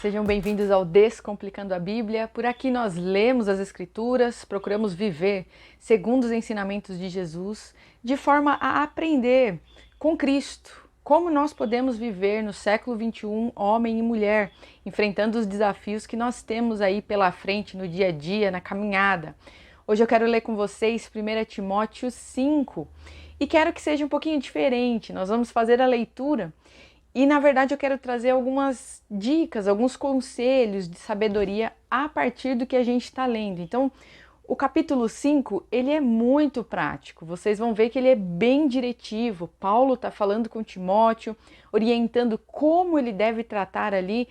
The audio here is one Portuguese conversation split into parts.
sejam bem-vindos ao Descomplicando a Bíblia. Por aqui nós lemos as Escrituras, procuramos viver segundo os ensinamentos de Jesus, de forma a aprender com Cristo como nós podemos viver no século XXI, homem e mulher, enfrentando os desafios que nós temos aí pela frente no dia a dia, na caminhada. Hoje eu quero ler com vocês 1 Timóteo 5 e quero que seja um pouquinho diferente. Nós vamos fazer a leitura. E, na verdade, eu quero trazer algumas dicas, alguns conselhos de sabedoria a partir do que a gente está lendo. Então, o capítulo 5, ele é muito prático. Vocês vão ver que ele é bem diretivo. Paulo está falando com Timóteo, orientando como ele deve tratar ali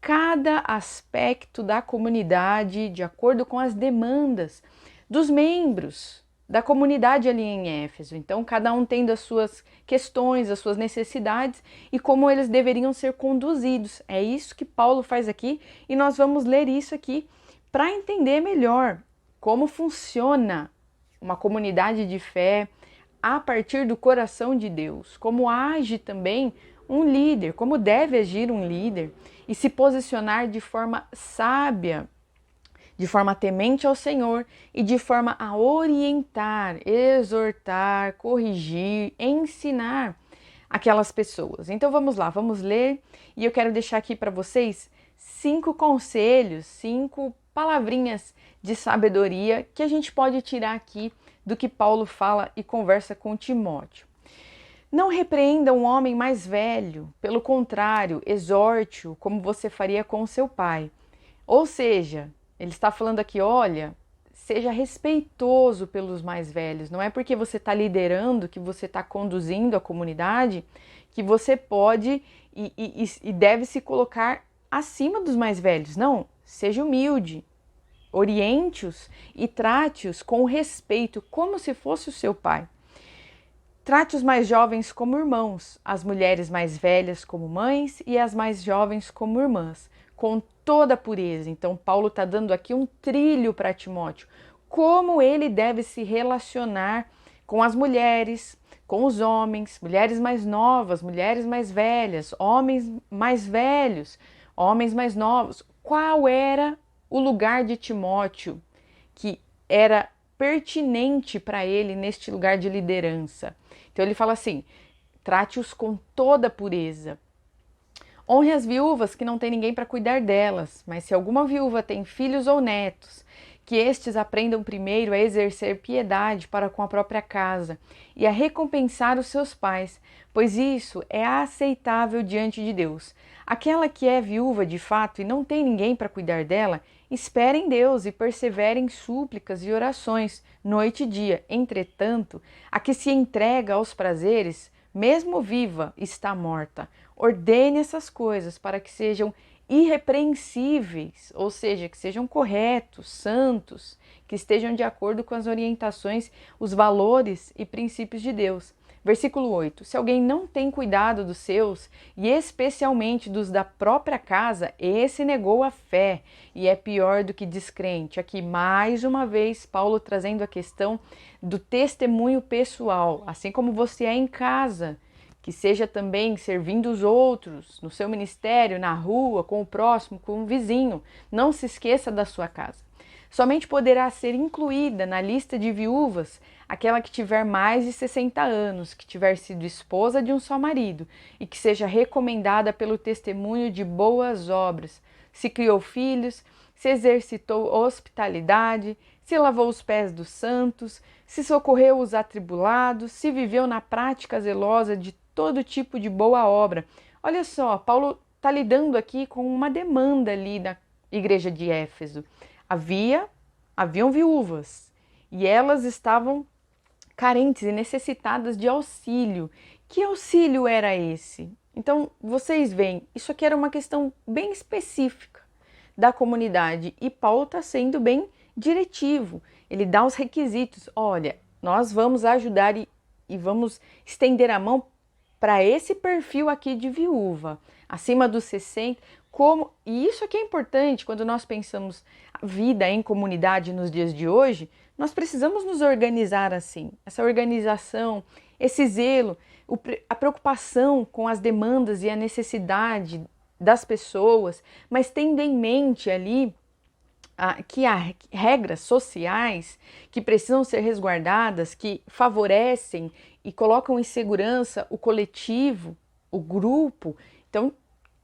cada aspecto da comunidade, de acordo com as demandas dos membros da comunidade ali em Éfeso. Então, cada um tendo as suas questões, as suas necessidades e como eles deveriam ser conduzidos. É isso que Paulo faz aqui e nós vamos ler isso aqui para entender melhor como funciona uma comunidade de fé a partir do coração de Deus, como age também um líder, como deve agir um líder e se posicionar de forma sábia, de forma temente ao Senhor e de forma a orientar, exortar, corrigir, ensinar aquelas pessoas. Então vamos lá, vamos ler e eu quero deixar aqui para vocês 5 conselhos, 5 palavrinhas de sabedoria que a gente pode tirar aqui do que Paulo fala e conversa com Timóteo. Não repreenda um homem mais velho, pelo contrário, exorte-o como você faria com o seu pai. Ou seja, ele está falando aqui, olha, seja respeitoso pelos mais velhos. Não é porque você está liderando, que você está conduzindo a comunidade, que você pode e deve se colocar acima dos mais velhos. Não, seja humilde, oriente-os e trate-os com respeito, como se fosse o seu pai. Trate os mais jovens como irmãos, as mulheres mais velhas como mães e as mais jovens como irmãs, com toda a pureza. Então, Paulo está dando aqui um trilho para Timóteo, como ele deve se relacionar com as mulheres, com os homens, mulheres mais novas, mulheres mais velhas, homens mais velhos, homens mais novos. Qual era o lugar de Timóteo que era pertinente para ele neste lugar de liderança? Então ele fala assim, trate-os com toda a pureza. Honre as viúvas que não têm ninguém para cuidar delas, mas se alguma viúva tem filhos ou netos, que estes aprendam primeiro a exercer piedade para com a própria casa e a recompensar os seus pais, pois isso é aceitável diante de Deus. Aquela que é viúva de fato e não tem ninguém para cuidar dela, espere em Deus e persevere em súplicas e orações, noite e dia. Entretanto, a que se entrega aos prazeres, mesmo viva, está morta. Ordene essas coisas para que sejam irrepreensíveis, ou seja, que sejam corretos, santos, que estejam de acordo com as orientações, os valores e princípios de Deus. Versículo 8. Se alguém não tem cuidado dos seus, e especialmente dos da própria casa, esse negou a fé e é pior do que descrente. Aqui, mais uma vez, Paulo trazendo a questão do testemunho pessoal, assim como você é em casa, que seja também servindo os outros, no seu ministério, na rua, com o próximo, com o vizinho. Não se esqueça da sua casa. Somente poderá ser incluída na lista de viúvas aquela que tiver mais de 60 anos, que tiver sido esposa de um só marido e que seja recomendada pelo testemunho de boas obras, se criou filhos, se exercitou hospitalidade, se lavou os pés dos santos, se socorreu os atribulados, se viveu na prática zelosa de todo tipo de boa obra. Olha só, Paulo está lidando aqui com uma demanda ali da igreja de Éfeso. Haviam viúvas e elas estavam carentes e necessitadas de auxílio. Que auxílio era esse? Então, vocês veem, isso aqui era uma questão bem específica da comunidade e Paulo está sendo bem diretivo. Ele dá os requisitos. Olha, nós vamos ajudar e vamos estender a mão para esse perfil aqui de viúva, acima dos 60, e isso aqui é importante quando nós pensamos a vida em comunidade nos dias de hoje, nós precisamos nos organizar assim. Essa organização, esse zelo, a preocupação com as demandas e a necessidade das pessoas, mas tendo em mente ali que há regras sociais que precisam ser resguardadas, que favorecem e colocam em segurança o coletivo, o grupo. Então,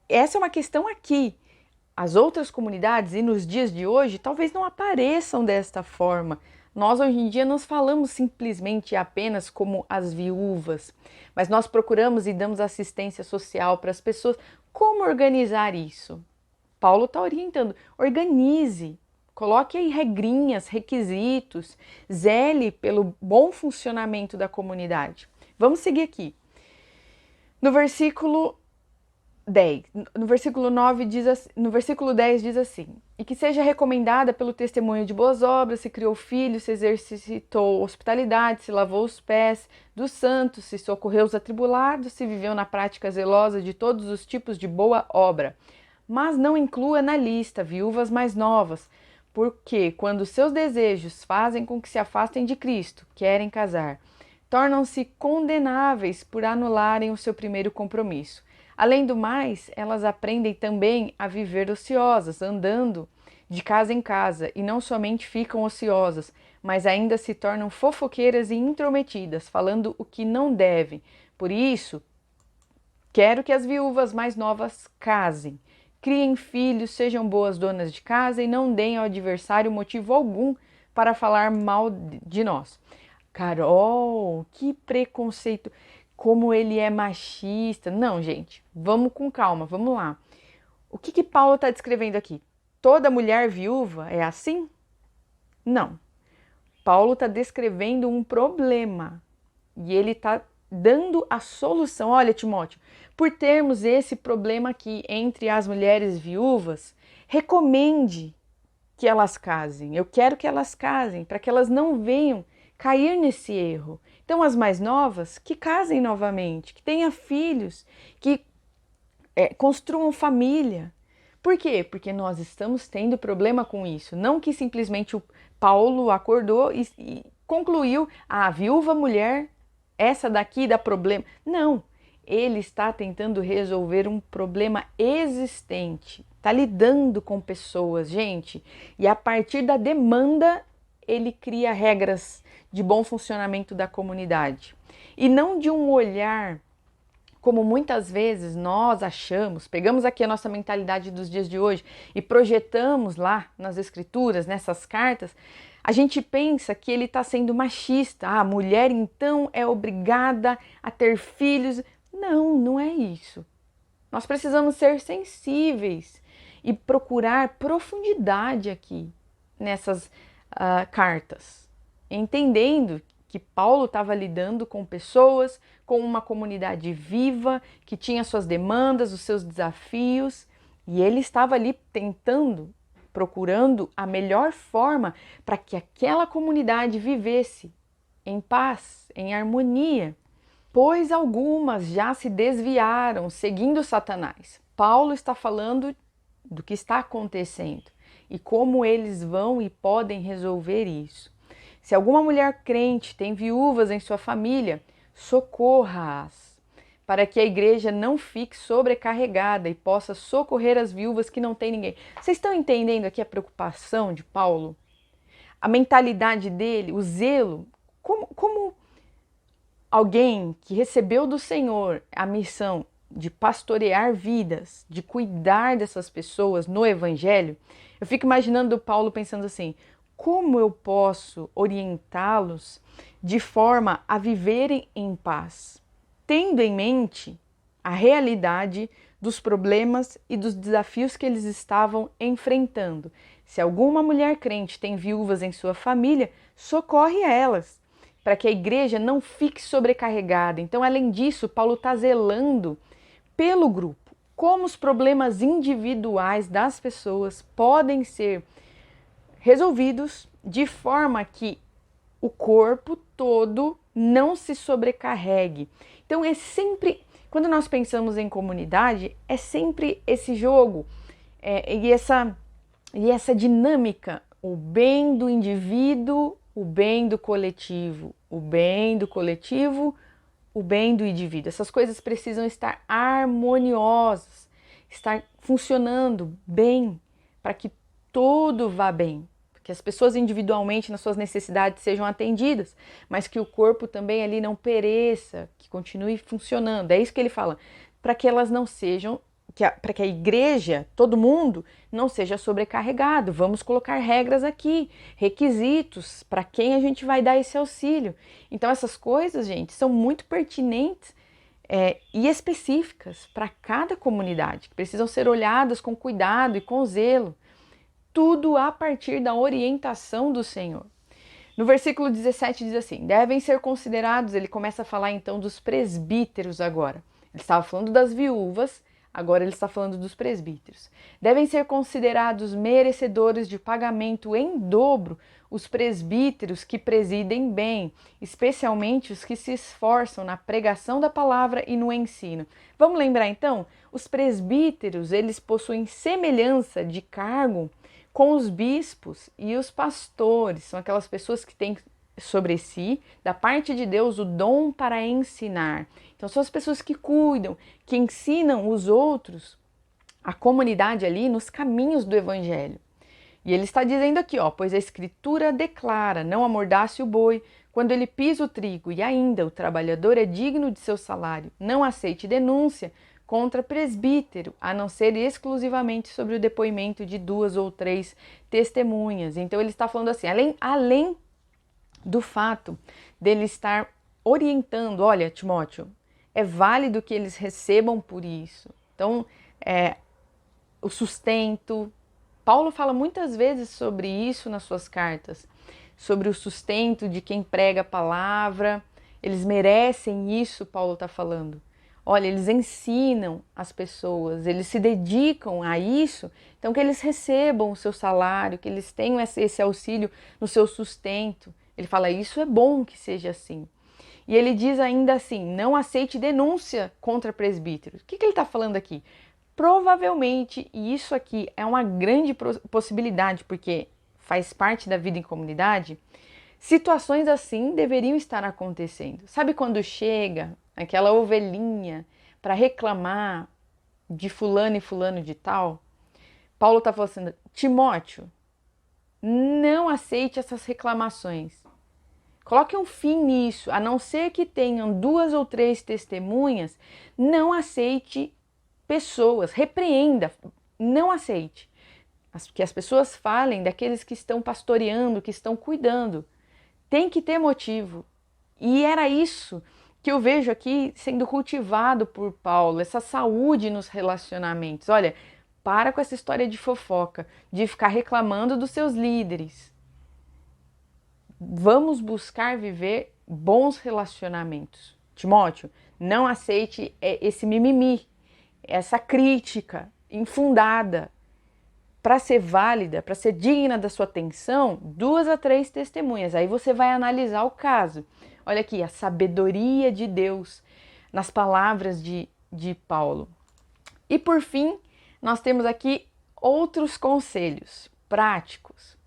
essa é uma questão aqui. As outras comunidades, e nos dias de hoje, talvez não apareçam desta forma. Nós, hoje em dia, não falamos simplesmente e apenas como as viúvas, mas nós procuramos e damos assistência social para as pessoas. Como organizar isso? Paulo está orientando, organize, coloque aí regrinhas, requisitos, zele pelo bom funcionamento da comunidade. Vamos seguir aqui. No versículo 10, no versículo 9 no versículo 10 diz assim: e que seja recomendada pelo testemunho de boas obras, se criou filhos, se exercitou hospitalidade, se lavou os pés dos santos, se socorreu os atribulados, se viveu na prática zelosa de todos os tipos de boa obra. Mas não inclua na lista viúvas mais novas, porque quando seus desejos fazem com que se afastem de Cristo, querem casar, tornam-se condenáveis por anularem o seu primeiro compromisso. Além do mais, elas aprendem também a viver ociosas, andando de casa em casa, e não somente ficam ociosas, mas ainda se tornam fofoqueiras e intrometidas, falando o que não devem. Por isso, quero que as viúvas mais novas casem, criem filhos, sejam boas donas de casa e não deem ao adversário motivo algum para falar mal de nós. Carol, que preconceito! Como ele é machista. Não, gente, vamos com calma, vamos lá. O que Paulo está descrevendo aqui? Toda mulher viúva é assim? Não. Paulo está descrevendo um problema e ele está dando a solução. Olha, Timóteo, por termos esse problema aqui entre as mulheres viúvas, recomende que elas casem. Eu quero que elas casem, para que elas não venham cair nesse erro. Então, as mais novas, que casem novamente, que tenham filhos, que construam família. Por quê? Porque nós estamos tendo problema com isso. Não que simplesmente o Paulo acordou e concluiu, a viúva mulher, essa daqui dá problema. Não, ele está tentando resolver um problema existente. Está lidando com pessoas, gente. E a partir da demanda, ele cria regras de bom funcionamento da comunidade. E não de um olhar, como muitas vezes nós achamos, pegamos aqui a nossa mentalidade dos dias de hoje e projetamos lá nas escrituras, nessas cartas, a gente pensa que ele está sendo machista. A mulher então é obrigada a ter filhos. Não, não é isso. Nós precisamos ser sensíveis e procurar profundidade aqui nessas cartas, entendendo que Paulo estava lidando com pessoas, com uma comunidade viva, que tinha suas demandas, os seus desafios, e ele estava ali tentando, procurando a melhor forma para que aquela comunidade vivesse em paz, em harmonia, pois algumas já se desviaram, seguindo Satanás. Paulo está falando do que está acontecendo e como eles vão e podem resolver isso. Se alguma mulher crente tem viúvas em sua família, socorra-as, para que a igreja não fique sobrecarregada e possa socorrer as viúvas que não têm ninguém. Vocês estão entendendo aqui a preocupação de Paulo? A mentalidade dele, o zelo, como alguém que recebeu do Senhor a missão de pastorear vidas, de cuidar dessas pessoas no Evangelho, eu fico imaginando o Paulo pensando assim, como eu posso orientá-los de forma a viverem em paz, tendo em mente a realidade dos problemas e dos desafios que eles estavam enfrentando. Se alguma mulher crente tem viúvas em sua família, socorre elas, para que a igreja não fique sobrecarregada. Então, além disso, Paulo está zelando pelo grupo, como os problemas individuais das pessoas podem ser resolvidos de forma que o corpo todo não se sobrecarregue. Então é sempre, quando nós pensamos em comunidade, é sempre esse jogo e essa dinâmica, o bem do indivíduo, o bem do coletivo, o bem do coletivo, o bem do indivíduo. Essas coisas precisam estar harmoniosas. estar funcionando bem, para que tudo vá bem, que as pessoas individualmente nas suas necessidades sejam atendidas, mas que o corpo também ali não pereça, que continue funcionando. É isso que ele fala, para que elas não sejam, para que a igreja, todo mundo, não seja sobrecarregado. Vamos colocar regras aqui, requisitos para quem a gente vai dar esse auxílio. Então essas coisas, gente, são muito pertinentes e específicas para cada comunidade, que precisam ser olhadas com cuidado e com zelo. Tudo a partir da orientação do Senhor. No versículo 17 diz assim, devem ser considerados, ele começa a falar então dos presbíteros agora. Ele estava falando das viúvas, agora ele está falando dos presbíteros. Devem ser considerados merecedores de pagamento em dobro os presbíteros que presidem bem, especialmente os que se esforçam na pregação da palavra e no ensino. Vamos lembrar então? Os presbíteros, eles possuem semelhança de cargo com os bispos e os pastores. São aquelas pessoas que têm sobre si, da parte de Deus, o dom para ensinar. Então são as pessoas que cuidam, que ensinam os outros, a comunidade ali, nos caminhos do evangelho. E ele está dizendo aqui, ó, pois a escritura declara, não amordace o boi quando ele pisa o trigo, e ainda o trabalhador é digno de seu salário. Não aceite denúncia contra presbítero, a não ser exclusivamente sobre o depoimento de 2 ou 3 testemunhas. Então ele está falando assim, além do fato dele estar orientando, olha, Timóteo, é válido que eles recebam por isso. Então, o sustento. Paulo fala muitas vezes sobre isso nas suas cartas, sobre o sustento de quem prega a palavra. Eles merecem isso, Paulo está falando. Olha, eles ensinam as pessoas, eles se dedicam a isso, então que eles recebam o seu salário, que eles tenham esse auxílio no seu sustento. Ele fala, isso é bom que seja assim. E ele diz ainda assim, não aceite denúncia contra presbíteros. O que ele está falando aqui? Provavelmente, e isso aqui é uma grande possibilidade, porque faz parte da vida em comunidade, situações assim deveriam estar acontecendo. Sabe quando chega aquela ovelhinha para reclamar de fulano e fulano de tal? Paulo está falando assim, Timóteo, não aceite essas reclamações. Coloque um fim nisso, a não ser que tenham 2 ou 3 testemunhas, não aceite pessoas, repreenda, não aceite. Que as pessoas falem daqueles que estão pastoreando, que estão cuidando. Tem que ter motivo. E era isso que eu vejo aqui sendo cultivado por Paulo, essa saúde nos relacionamentos. Olha, para com essa história de fofoca, de ficar reclamando dos seus líderes. Vamos buscar viver bons relacionamentos. Timóteo, não aceite esse mimimi, essa crítica infundada. Para ser válida, para ser digna da sua atenção, 2 a 3 testemunhas. Aí você vai analisar o caso. Olha aqui, a sabedoria de Deus nas palavras de Paulo. E por fim, nós temos aqui outros conselhos práticos.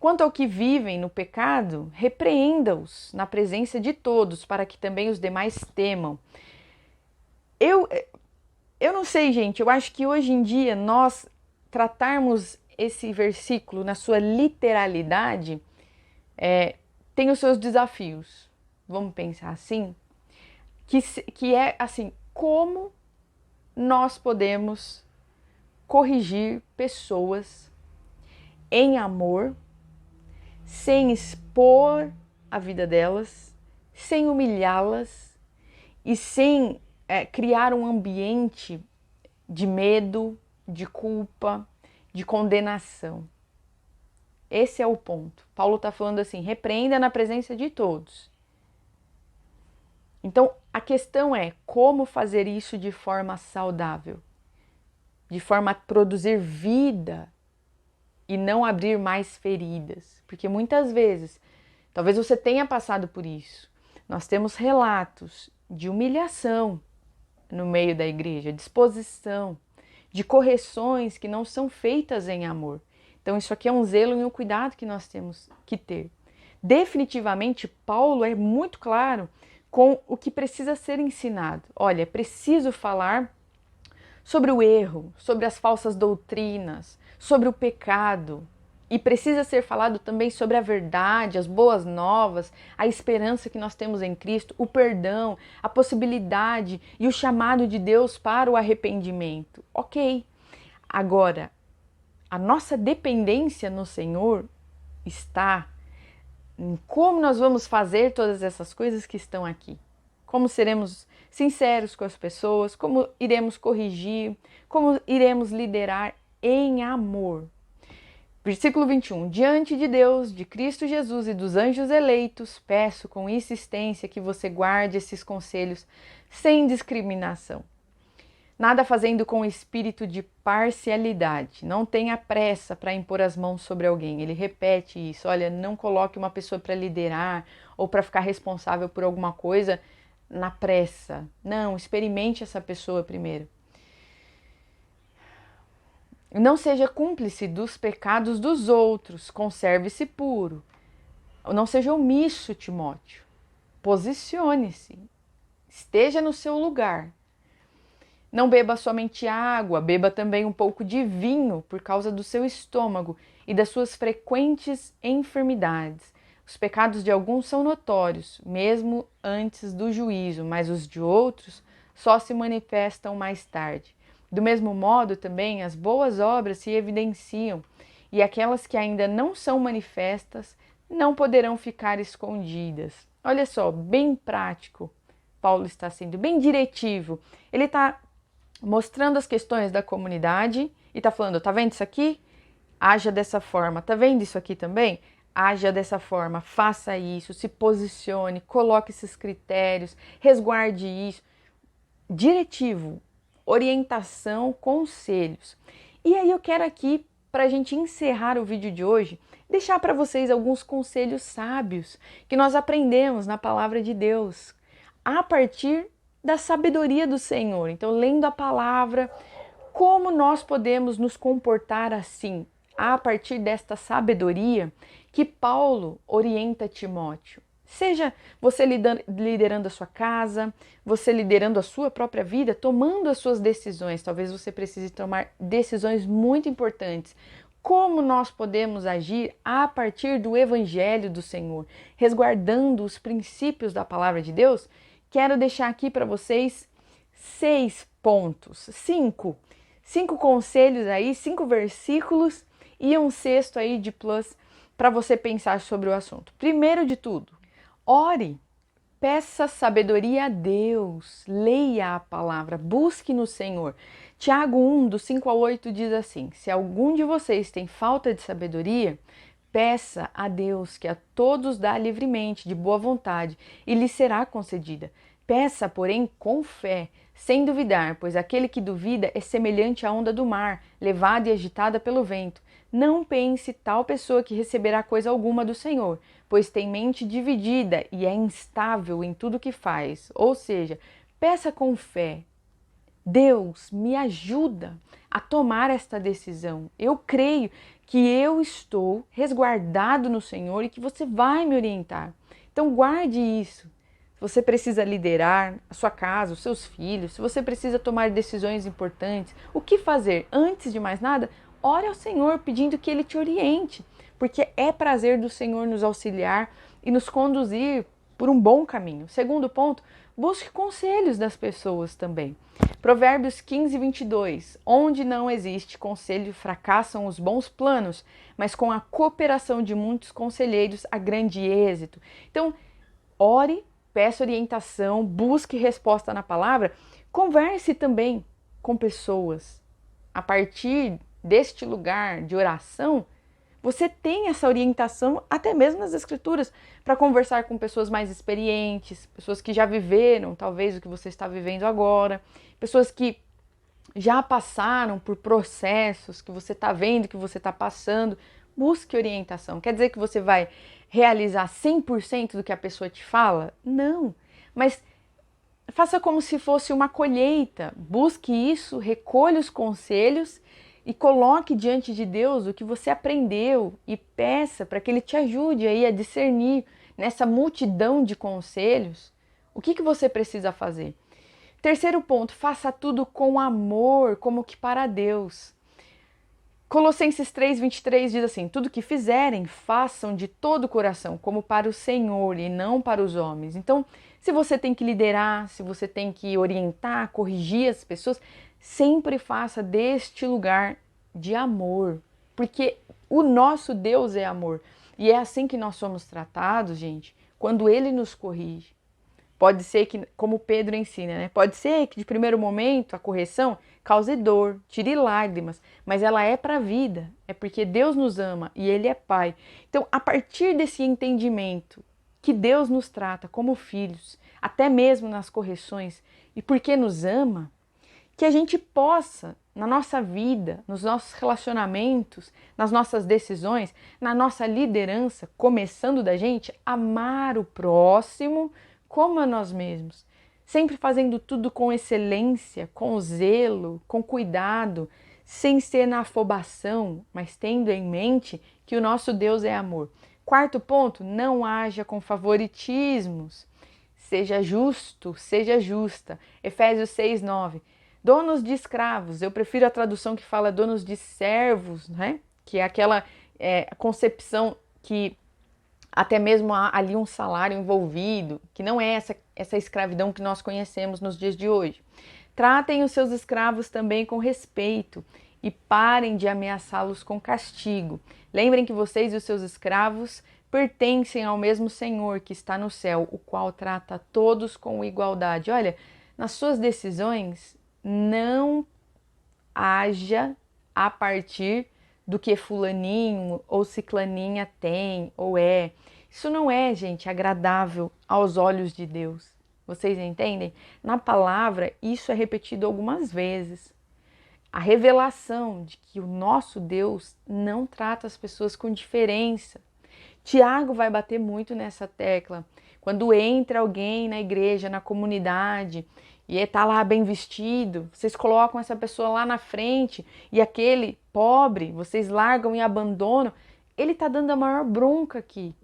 Quanto ao que vivem no pecado, repreenda-os na presença de todos, para que também os demais temam. Eu não sei, gente, eu acho que hoje em dia nós tratarmos esse versículo na sua literalidade tem os seus desafios. Vamos pensar assim? Que é assim, como nós podemos corrigir pessoas em amor, sem expor a vida delas, sem humilhá-las e sem criar um ambiente de medo, de culpa, de condenação. Esse é o ponto. Paulo está falando assim, repreenda na presença de todos. Então, a questão é como fazer isso de forma saudável, de forma a produzir vida e não abrir mais feridas. Porque muitas vezes, talvez você tenha passado por isso, nós temos relatos de humilhação no meio da igreja, de exposição, de correções que não são feitas em amor. Então isso aqui é um zelo e um cuidado que nós temos que ter. Definitivamente, Paulo é muito claro com o que precisa ser ensinado. Olha, é preciso falar sobre o erro, sobre as falsas doutrinas, sobre o pecado. E precisa ser falado também sobre a verdade, as boas novas, a esperança que nós temos em Cristo, o perdão, a possibilidade e o chamado de Deus para o arrependimento. Ok. Agora, a nossa dependência no Senhor está em como nós vamos fazer todas essas coisas que estão aqui. Como seremos sinceros com as pessoas, como iremos corrigir, como iremos liderar em amor. Versículo 21. Diante de Deus, de Cristo Jesus e dos anjos eleitos, peço com insistência que você guarde esses conselhos sem discriminação. Nada fazendo com espírito de parcialidade. Não tenha pressa para impor as mãos sobre alguém. Ele repete isso. Olha, não coloque uma pessoa para liderar ou para ficar responsável por alguma coisa na pressa. Não, experimente essa pessoa primeiro. Não seja cúmplice dos pecados dos outros, conserve-se puro. Não seja omisso, Timóteo. Posicione-se. Esteja no seu lugar. Não beba somente água, beba também um pouco de vinho por causa do seu estômago e das suas frequentes enfermidades. Os pecados de alguns são notórios, mesmo antes do juízo, mas os de outros só se manifestam mais tarde. Do mesmo modo, também, as boas obras se evidenciam, e aquelas que ainda não são manifestas não poderão ficar escondidas. Olha só, bem prático, Paulo está sendo bem diretivo. Ele está mostrando as questões da comunidade e está falando, tá vendo isso aqui? Haja dessa forma. Tá vendo isso aqui também? Haja dessa forma, faça isso, se posicione, coloque esses critérios, resguarde isso. Diretivo, orientação, conselhos. E aí eu quero aqui, para a gente encerrar o vídeo de hoje, deixar para vocês alguns conselhos sábios que nós aprendemos na palavra de Deus, a partir da sabedoria do Senhor. Então, lendo a palavra, como nós podemos nos comportar assim, a partir desta sabedoria que Paulo orienta Timóteo. Seja você liderando a sua casa, você liderando a sua própria vida, tomando as suas decisões. Talvez você precise tomar decisões muito importantes. Como nós podemos agir a partir do Evangelho do Senhor, resguardando os princípios da palavra de Deus? Quero deixar aqui para vocês 6 pontos, 5 conselhos aí, 5 versículos e um sexto aí de plus para você pensar sobre o assunto. Primeiro de tudo, ore, peça sabedoria a Deus, leia a palavra, busque no Senhor. Tiago 1, do 5 ao 8 diz assim, se algum de vocês tem falta de sabedoria, peça a Deus que a todos dá livremente, de boa vontade, e lhe será concedida. Peça, porém, com fé, sem duvidar, pois aquele que duvida é semelhante à onda do mar, levada e agitada pelo vento. Não pense tal pessoa que receberá coisa alguma do Senhor, pois tem mente dividida e é instável em tudo que faz. Ou seja, peça com fé. Deus, me ajuda a tomar esta decisão. Eu creio que eu estou resguardado no Senhor e que você vai me orientar. Então guarde isso. Se você precisa liderar a sua casa, os seus filhos, se você precisa tomar decisões importantes, o que fazer? Antes de mais nada, ore ao Senhor pedindo que Ele te oriente, porque é prazer do Senhor nos auxiliar e nos conduzir por um bom caminho. Segundo ponto, busque conselhos das pessoas também. Provérbios 15, 22. Onde não existe conselho, fracassam os bons planos, mas com a cooperação de muitos conselheiros há grande êxito. Então, ore, peça orientação, busque resposta na palavra, converse também com pessoas. A partir deste lugar de oração, você tem essa orientação até mesmo nas Escrituras para conversar com pessoas mais experientes, pessoas que já viveram talvez o que você está vivendo agora, pessoas que já passaram por processos que você está vendo, que você está passando. Busque orientação. Quer dizer que você vai realizar 100% do que a pessoa te fala? Não, mas faça como se fosse uma colheita. Busque isso, recolha os conselhos e coloque diante de Deus o que você aprendeu e peça para que Ele te ajude aí a discernir nessa multidão de conselhos o que você precisa fazer. Terceiro ponto, faça tudo com amor, como que para Deus. Colossenses 3:23 diz assim: tudo que fizerem, façam de todo o coração, como para o Senhor e não para os homens. Então, se você tem que liderar, se você tem que orientar, corrigir as pessoas, sempre faça deste lugar de amor, porque o nosso Deus é amor. E é assim que nós somos tratados, gente, quando Ele nos corrige. Pode ser que, como Pedro ensina, né? Pode ser que de primeiro momento a correção cause dor, tire lágrimas, mas ela é para a vida, é porque Deus nos ama e Ele é Pai. Então, a partir desse entendimento que Deus nos trata como filhos, até mesmo nas correções, e porque nos ama, que a gente possa, na nossa vida, nos nossos relacionamentos, nas nossas decisões, na nossa liderança, começando da gente, amar o próximo como a nós mesmos, sempre fazendo tudo com excelência, com zelo, com cuidado, sem ser na afobação, mas tendo em mente que o nosso Deus é amor. Quarto ponto, não haja com favoritismos. Seja justo, seja justa. Efésios 6:9. Donos de escravos, eu prefiro a tradução que fala donos de servos, né? Que é aquela concepção que até mesmo há ali um salário envolvido, que não é essa escravidão que nós conhecemos nos dias de hoje. Tratem os seus escravos também com respeito e parem de ameaçá-los com castigo. Lembrem que vocês e os seus escravos pertencem ao mesmo Senhor que está no céu, o qual trata todos com igualdade. Olha, nas suas decisões, não haja a partir do que fulaninho ou ciclaninha tem ou é. Isso não é, gente, agradável aos olhos de Deus. Vocês entendem? Na palavra, isso é repetido algumas vezes. A revelação de que o nosso Deus não trata as pessoas com diferença. Tiago vai bater muito nessa tecla. Quando entra alguém na igreja, na comunidade, e está lá bem vestido, vocês colocam essa pessoa lá na frente e aquele pobre, vocês largam e abandonam, ele está dando a maior bronca aqui.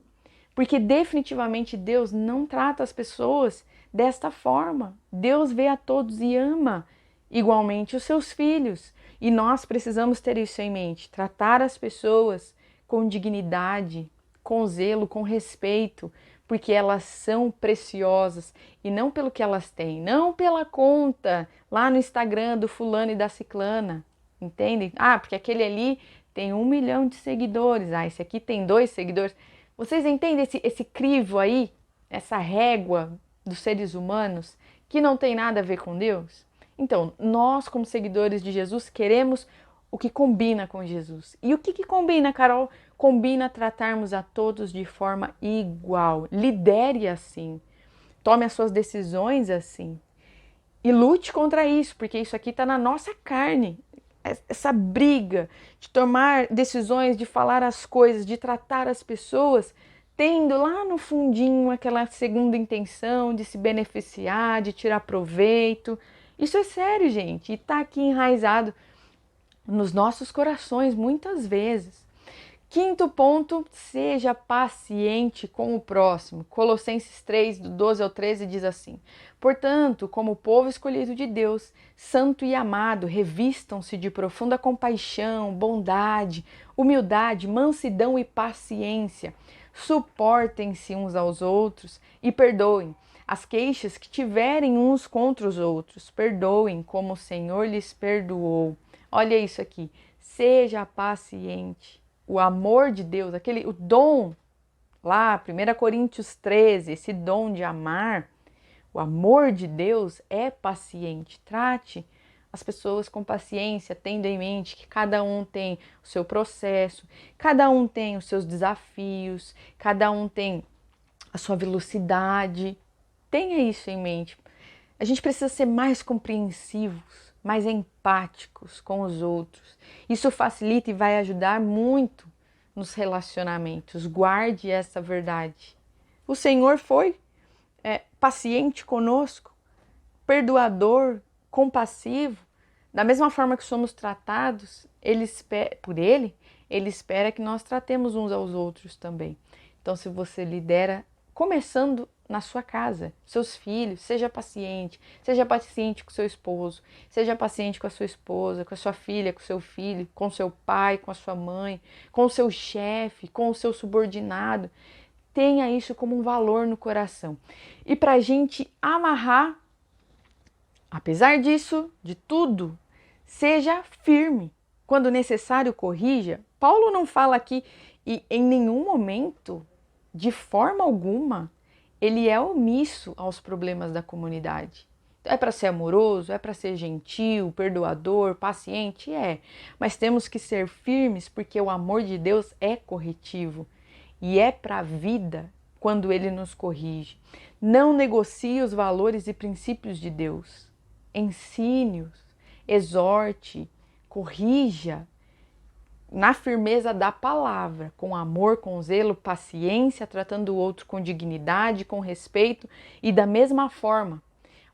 Porque definitivamente Deus não trata as pessoas desta forma. Deus vê a todos e ama igualmente os seus filhos. E nós precisamos ter isso em mente, tratar as pessoas com dignidade, com zelo, com respeito, porque elas são preciosas e não pelo que elas têm, não pela conta lá no Instagram do fulano e da ciclana, entendem? Ah, porque aquele ali tem 1 milhão de seguidores, esse aqui tem 2 seguidores. Vocês entendem esse crivo aí, essa régua dos seres humanos que não tem nada a ver com Deus? Então, nós como seguidores de Jesus queremos o que combina com Jesus. E o que combina, Carol? Combina tratarmos a todos de forma igual. Lidere assim. Tome as suas decisões assim. E lute contra isso, porque isso aqui está na nossa carne. Essa briga de tomar decisões, de falar as coisas, de tratar as pessoas, tendo lá no fundinho aquela segunda intenção de se beneficiar, de tirar proveito. Isso é sério, gente, e está aqui enraizado nos nossos corações muitas vezes. Quinto ponto, seja paciente com o próximo. Colossenses 3, do 12 ao 13 diz assim: portanto, como povo escolhido de Deus, santo e amado, revistam-se de profunda compaixão, bondade, humildade, mansidão e paciência. Suportem-se uns aos outros e perdoem as queixas que tiverem uns contra os outros. Perdoem como o Senhor lhes perdoou. Olha isso aqui, seja paciente. O amor de Deus, o dom, lá, 1 Coríntios 13, esse dom de amar, o amor de Deus é paciente. Trate as pessoas com paciência, tendo em mente que cada um tem o seu processo, cada um tem os seus desafios, cada um tem a sua velocidade. Tenha isso em mente. A gente precisa ser mais compreensivos, mais empáticos com os outros. Isso facilita e vai ajudar muito nos relacionamentos. Guarde essa verdade. O Senhor foi paciente conosco, perdoador, compassivo. Da mesma forma que somos tratados por Ele, Ele espera que nós tratemos uns aos outros também. Então, se você lidera, começando na sua casa, seus filhos. Seja paciente com seu esposo, seja paciente com a sua esposa, com a sua filha, com o seu filho, com seu pai, com a sua mãe, com o seu chefe, com o seu subordinado. Tenha isso como um valor no coração. E para a gente amarrar, apesar disso, de tudo, seja firme. Quando necessário, corrija. Paulo não fala aqui e em nenhum momento, de forma alguma, ele é omisso aos problemas da comunidade. É para ser amoroso, é para ser gentil, perdoador, paciente? É. Mas temos que ser firmes porque o amor de Deus é corretivo e é para a vida quando ele nos corrige. Não negocie os valores e princípios de Deus. Ensine-os, exorte, corrija na firmeza da palavra, com amor, com zelo, paciência, tratando o outro com dignidade, com respeito e da mesma forma.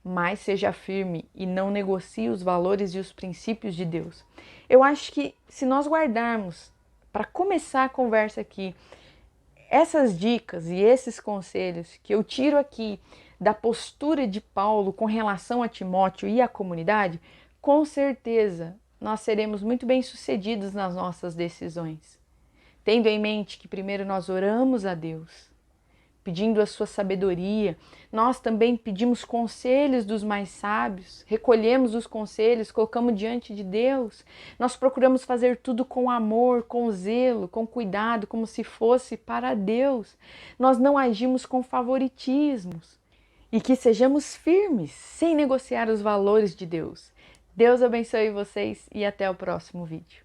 Mas seja firme e não negocie os valores e os princípios de Deus. Eu acho que se nós guardarmos, para começar a conversa aqui, essas dicas e esses conselhos que eu tiro aqui da postura de Paulo com relação a Timóteo e à comunidade, com certeza nós seremos muito bem-sucedidos nas nossas decisões. Tendo em mente que primeiro nós oramos a Deus, pedindo a sua sabedoria, nós também pedimos conselhos dos mais sábios, recolhemos os conselhos, colocamos diante de Deus, nós procuramos fazer tudo com amor, com zelo, com cuidado, como se fosse para Deus. Nós não agimos com favoritismos e que sejamos firmes, sem negociar os valores de Deus. Deus abençoe vocês e até o próximo vídeo.